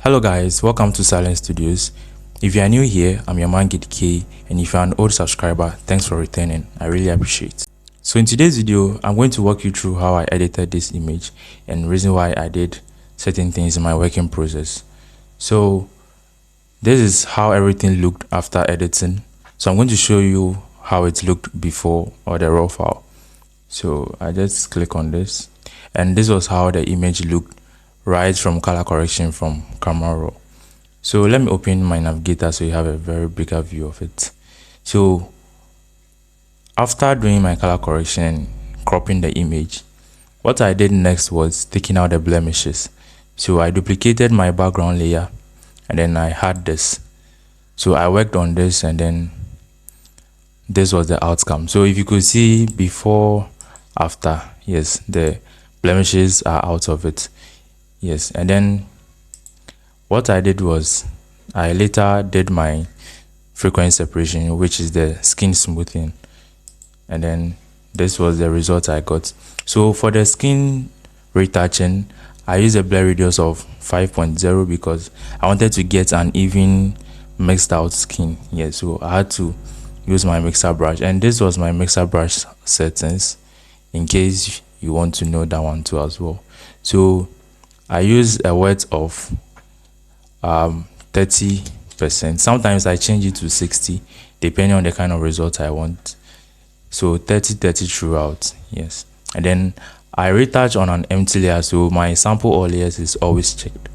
Hello guys, welcome to Silence Studios. If you are new here, I'm your man Gid K, and if you are an old subscriber, thanks for returning. I really appreciate. So in today's video, I'm going to walk you through how I edited this image and reason why I did certain things in my working process. So this is how everything looked after editing. So I'm going to show you how it looked before or the raw file. So I just click on this, and this was how the image looked right from color correction from camera raw. So let me open my navigator so you have a very bigger view of it. So after doing my color correction and cropping the image, what I did next was taking out the blemishes. So I duplicated my background layer and then I had this. So I worked on this and then this was the outcome. So if you could see before, after, yes, the blemishes are out of it. Yes, and then what I did was I later did my frequency separation, which is the skin smoothing, and then this was the result I got. So for the skin retouching, I used a blur radius of 5.0 because I wanted to get an even mixed out skin. Yeah, so I had to use my mixer brush, and this was my mixer brush settings in case you want to know that one too as well. So I use a width of 30%. Sometimes I change it to 60 depending on the kind of result I want. So 30 throughout, yes. And then I retouch on an empty layer, so my sample all layers is always checked.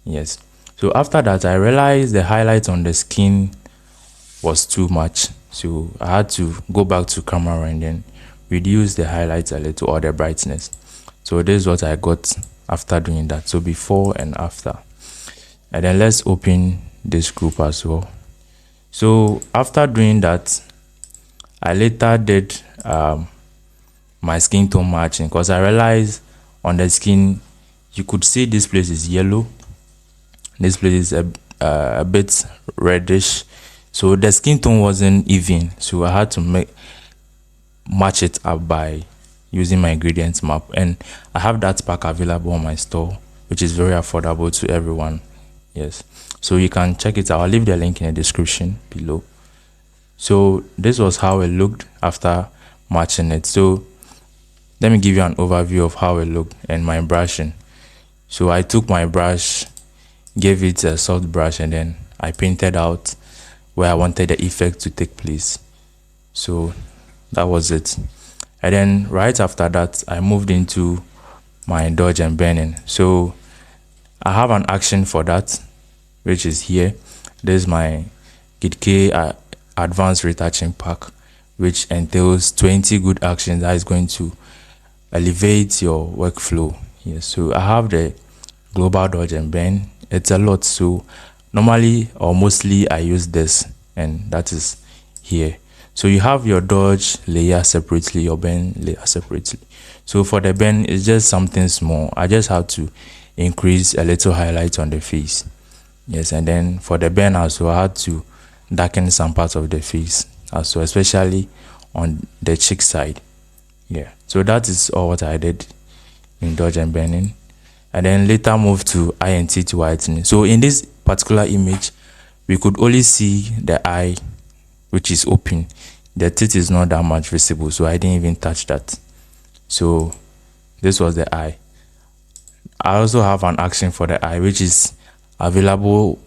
Yes. So after that, I realized the highlight on the skin was too much, so I had to go back to camera and then reduce the highlights a little, or the brightness. So this is what I got after doing that. So before and after. And then let's open this group as well. So after doing that, I later did my skin tone matching, because I realized on the skin you could see this place is yellow, this place is a bit reddish, so the skin tone wasn't even, so I had to match it up by using my ingredients map, and I have that pack available on my store, which is very affordable to everyone. Yes, so you can check it out. I'll leave the link in the description below. So this was how it looked after matching it. So let me give you an overview of how it looked and my brushing. So I took my brush, gave it a soft brush, and then I painted out where I wanted the effect to take place. So that was it. And then right after that, I moved into my dodge and burning. So I have an action for that, which is here. This is my Gid K advanced retouching pack, which entails 20 good actions that is going to elevate your workflow. Yes, so I have the global dodge and burn. It's a lot, so normally or mostly I use this, and that is here. So you have your dodge layer separately, your burn layer separately. So for the burn, it's just something small. I just have to increase a little highlight on the face. Yes, and then for the burn also, I had to darken some parts of the face also, especially on the cheek side. Yeah, so that is all what I did in dodge and burning, and then later moved to eye and teeth whitening. So in this particular image, we could only see the eye, which is open. The teeth is not that much visible, so I didn't even touch that. So this was the eye. I also have an action for the eye, which is available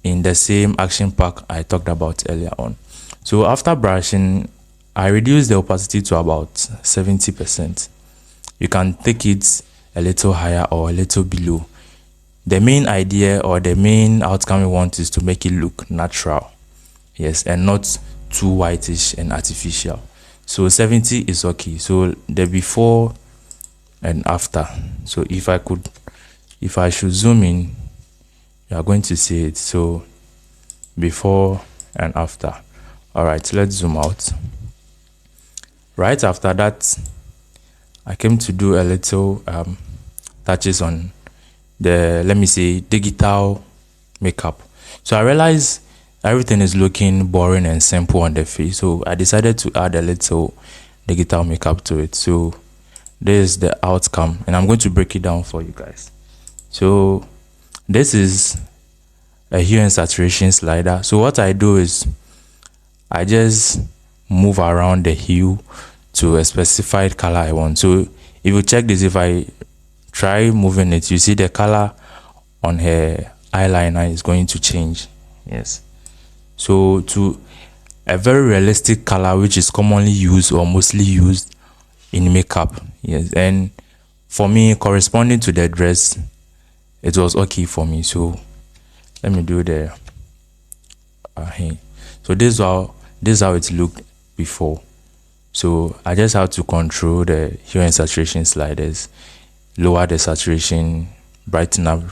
in the same action pack I talked about earlier on. So after brushing, I reduced the opacity to about 70%. You can take it a little higher or a little below. The main idea or the main outcome we want is to make it look natural. Yes, and not too whitish and artificial. So 70 is okay. So the before and after. So if I should zoom in, you are going to see it. So before and after. All right, let's zoom out. Right after that, I came to do a little touches on the, let me say, digital makeup. So I realized everything is looking boring and simple on the face, so I decided to add a little digital makeup to it. So this is the outcome, and I'm going to break it down for you guys. So this is a hue and saturation slider. So what I do is I just move around the hue to a specified color I want. So if you check this, if I try moving it, you see the color on her eyeliner is going to change. Yes. So to a very realistic color which is commonly used or mostly used in makeup. Yes. And for me, corresponding to the dress, it was okay for me. So let me do the here. So this is how it looked before. So I just have to control the hue and saturation sliders, lower the saturation, brighten up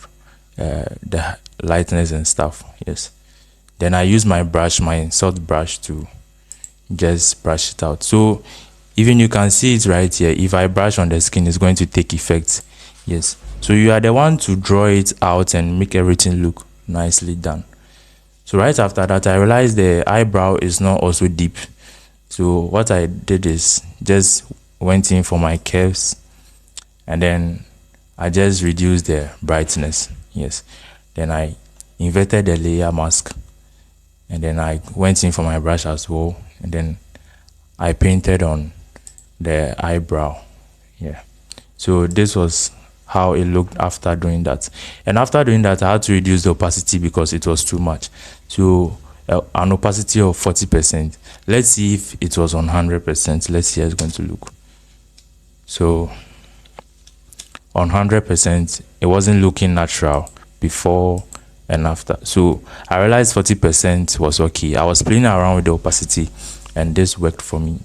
the lightness and stuff. Yes. Then I use my brush, my soft brush, to just brush it out. So even you can see it right here. If I brush on the skin, it's going to take effect. Yes. So you are the one to draw it out and make everything look nicely done. So right after that, I realized the eyebrow is not also deep. So what I did is just went in for my curves, and then I just reduced the brightness. Yes. Then I inverted the layer mask, and then I went in for my brush as well, and then I painted on the eyebrow. Yeah. So this was how it looked after doing that. And after doing that, I had to reduce the opacity because it was too much. So an opacity of 40%. Let's see if it was on 100%. Let's see how it's going to look. So on 100%, it wasn't looking natural before and after. So I realized 40% was okay. I was playing around with the opacity, and this worked for me.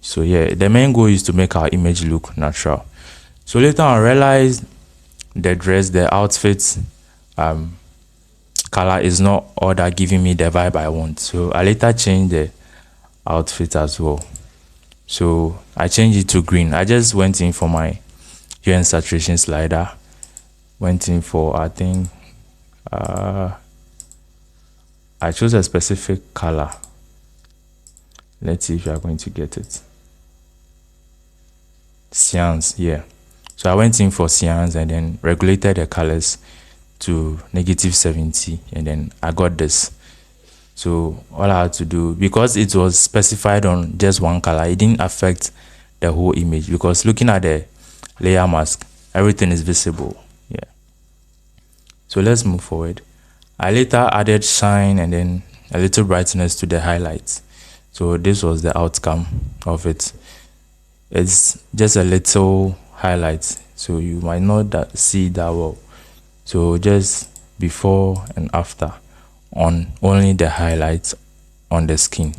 So yeah, the main goal is to make our image look natural. So later on, I realized the dress, the outfit color is not all that giving me the vibe I want. So I later changed the outfit as well. So I changed it to green. I just went in for my hue and saturation slider. Went in for, I think, I chose a specific color. Let's see if you are going to get it. Cyans, yeah. So I went in for cyans and then regulated the colors to -70, and then I got this. So all I had to do, because it was specified on just one color, it didn't affect the whole image, because looking at the layer mask, everything is visible. Yeah. So let's move forward. I later added shine and then a little brightness to the highlights. So this was the outcome of it. It's just a little highlight, so you might not see that well. So just before and after on only the highlights on the skin.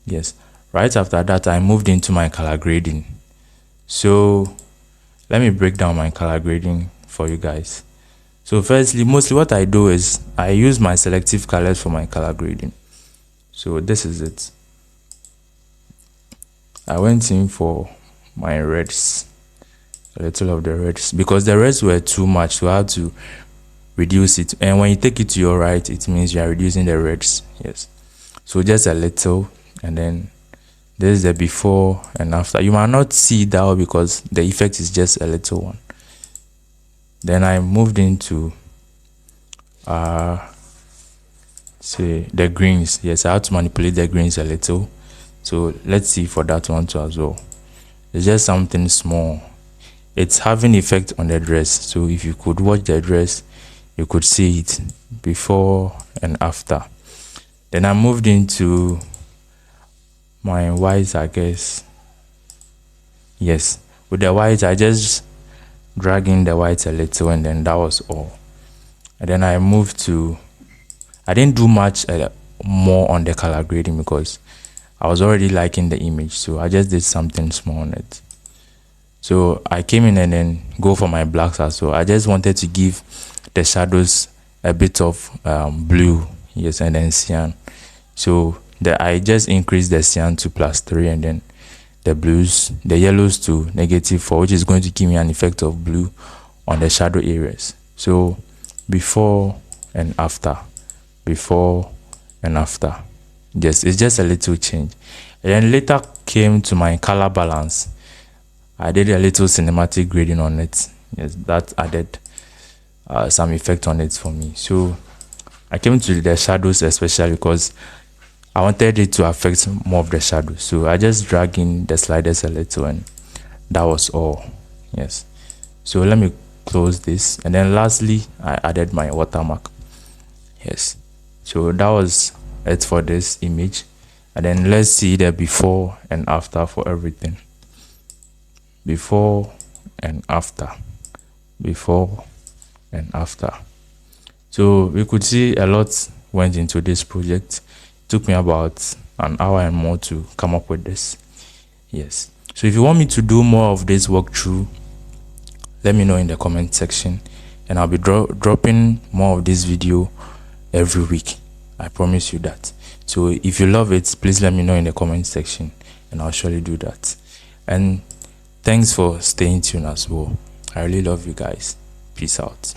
Yes. Right after that, I moved into my color grading. So let me break down my color grading for you guys. So firstly, mostly what I do is I use my selective colors for my color grading. So this is it. I went in for my reds, a little of the reds, because the reds were too much, so I had to reduce it. And when you take it to your right, it means you are reducing the reds. Yes. So just a little, and then this is the before and after. You might not see that well because the effect is just a little one. Then I moved into say the greens. Yes, I had to manipulate the greens a little. So let's see for that one too as well. It's just something small. It's having effect on the dress. So if you could watch the dress, you could see it before and after. Then I moved into my whites, I guess. Yes, with the whites, I just drag in the whites a little, and then that was all. And then I moved to, I didn't do much more on the color grading because I was already liking the image, so I just did something small on it. So I came in and then go for my blacks as well. I just wanted to give the shadows a bit of blue, yes, and then cyan. So I just increased the cyan to +3, and then the blues, the yellows to -4, which is going to give me an effect of blue on the shadow areas. So before and after, before and after. Yes, it's just a little change. And then later came to my color balance. I did a little cinematic grading on it. Yes, that added some effect on it for me. So I came to the shadows especially because I wanted it to affect more of the shadows. So I just drag in the sliders a little, and that was all. Yes. So let me close this, and then lastly I added my watermark. Yes. So that was it for this image, and then let's see the before and after for everything. Before and after. Before and after. So we could see a lot went into this project. It took me about an hour and more to come up with this. Yes. So if you want me to do more of this walkthrough, let me know in the comment section, and I'll be dropping more of this video every week. I promise you that. So if you love it, please let me know in the comment section, and I'll surely do that. And thanks for staying tuned as well. I really love you guys. Peace out.